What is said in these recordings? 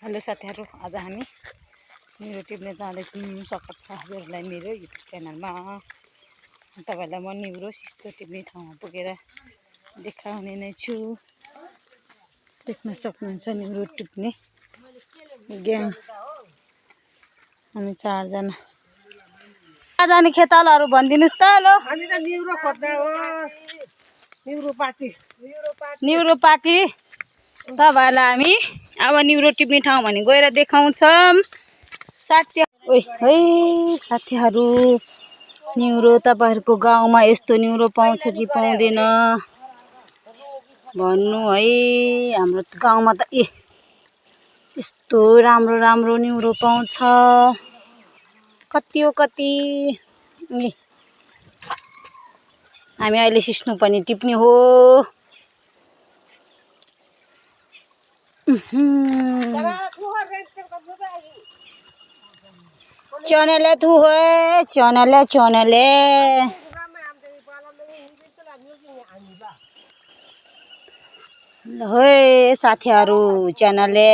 Hello साथीहरु, आज हामी निउरो टिप्ने जाँदैछौँ। स्वागत छ हजुरहरूलाई मेरो युट्युब च्यानलमा। तपाईहरुलाई म निउरो सिस्नो टिप्ने ठाउँमा पुगेर देखाउने नै छु। देख्न सक्नुहुन्छ निउरो टिप्ने ग्याङ हामी 4 जना। कहाँ जाने खेतालाहरु भनिदिनुस् त। ल हामी त निउरो खोज्दा हो। निउरो पार्टी तपाईहरुलाई हामी अब निउरो टिप्ने ठाउँ भनी गएर देखाउँछौँ। साथीहरु निउरो तपाईहरुको गाउँमा यस्तो निउरो पाउँछ कि पाउँदैन भन्नु है। हाम्रो गाउँमा त यस्तो राम्रो राम्रो निउरो पाउँछ। कति हो कति। हामी अहिले सिस्नो पनि टिप्ने हो। चनेले थु है चनेले है साथीहरु चनेले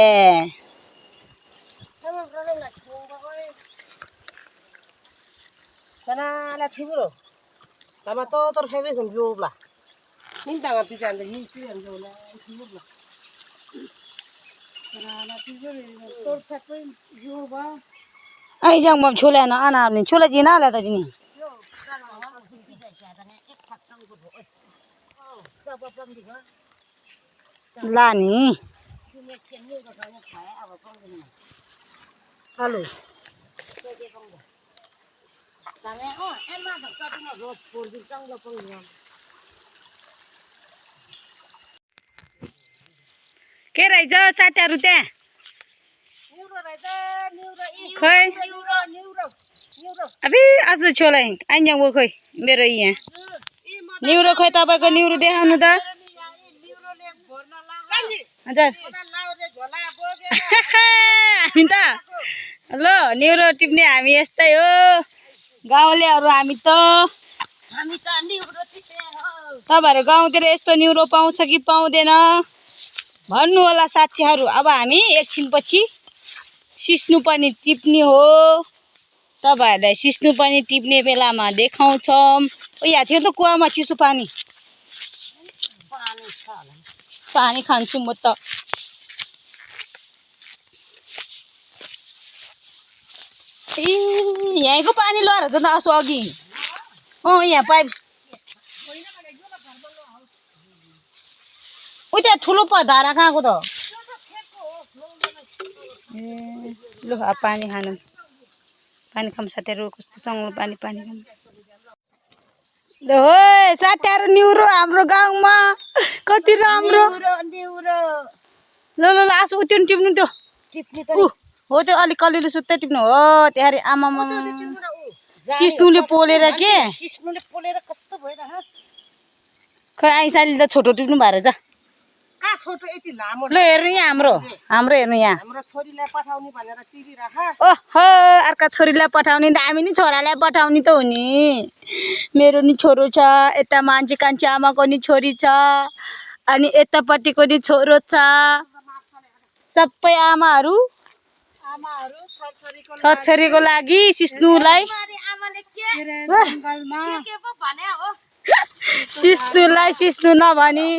Sana thiburo. Tama to tor heavy sem jobla. Ninta nga pisan de hin pian jola thiburo. Sana thiburo tor phakoi joba. ai jang bam छोला न आना नि छोला जिना ला त जिनी लानी Halo. के रहेछ साथीहरु त्यहाँ खोइ अबे आज छोला आइन्या वो खोइ मेरो यहाँ निउरो खोइ तपाईको निउरो देखाउनु त हजुर हामी त ल निउरो टिप्ने हामी यस्तै हो गाउँलेहरु हामी त निउरो टिप्ने हो। तपाईहरु गाउँतिर यस्तो निउरो पाउँछ कि पाउँदैन भन्नु होला साथीहरु। अब हामी एकछिनपछि सिस्नो पनि टिप्ने हो। तपाईहरुलाई सिस्नो पनि टिप्ने बेलामा देखाउँछौं। ओ यहाँ थियो त कुवामा चिसो पानी पानी खान्छु म त। यहीँको पानी लहर छ त आसो अघि यहाँ पाइप उता ठुलो धारा कहाँको त ल पानी खानु पानी खाम साथीहरु कस्तो सँग पानी खाम ल हो साथीहरु निउरो हाम्रो गाउँमा कति राम्रो ल ल ल आसो उति टिप्नु त्यो टिप्ने त हो त्यो अलि कलिलो सुत्तै टिप्नु हो त्यहाँरी आमामा सिस्नुले पोलेर के सिस्नुले पोलेर कस्तो भइरा ह खै आइसाली त छोटो टिप्नु भएर जा का छोटो यति लामो ल हेर्नु यहाँ हाम्रो हेर्नु यहाँ हाम्रो छोरीलाई पठाउने भनेर चिरिराख। ओहो अर्का छोरीलाई पठाउने त हामी नि छोरालाई पठाउने त हो नि। मेरो नि छोरो छ यता मान्छे कान्छे आमाको नि छोरी छ अनि यतापट्टिको नि छोरो छ। सबै आमाहरु छोरीको लागि सिस्नुलाई सिस्नु नभनी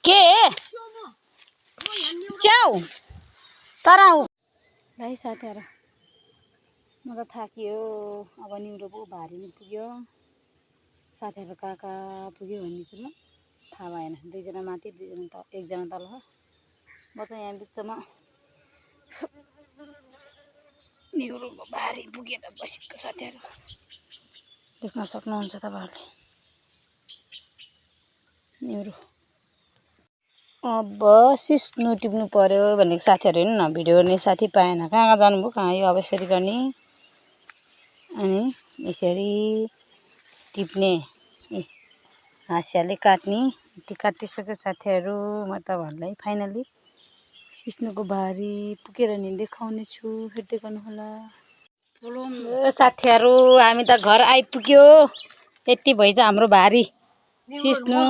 के च्याउ तर भाइ साथीहरु म त थाकियो। अब निउरो पो भारी नि पुग्यो। साथीहरु कहाँ पुग्यो भन्ने कुरो थाहा भएन। दुईजना माथि दुईजना एकजना तल म त यहाँ बिचमा निउरो भारी पुगेर बसेको साथीहरु देख्न सक्नुहुन्छ तपाईहरुले निउरो। अब सिस्नो टिप्नु पर्यो भनेको साथीहरु हेर्नु न भिडियो गर्ने साथी पाएन। कहाँ जानुभयो कहाँ यो अब यसरी गर्ने अनि यसरी टिप्ने हास्याले काट्ने यति काटिसक्यो साथीहरु। म तपाईहरुलाई फाइनली सिस्नोको भारी पुगेर नि देखाउने छु। हेर्दै गर्नु होला साथीहरु हामी त घर आइपुग्यो। यति भइछ हाम्रो भारी सिस्नो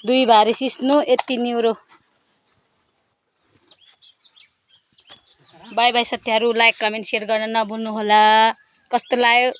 दुई भारी सिस्नु यति न्युरो। बाई बाई साथीहरू, लाइक कमेन्ट सेयर गर्न नभुल्नु होला। कस्तो लाग्यो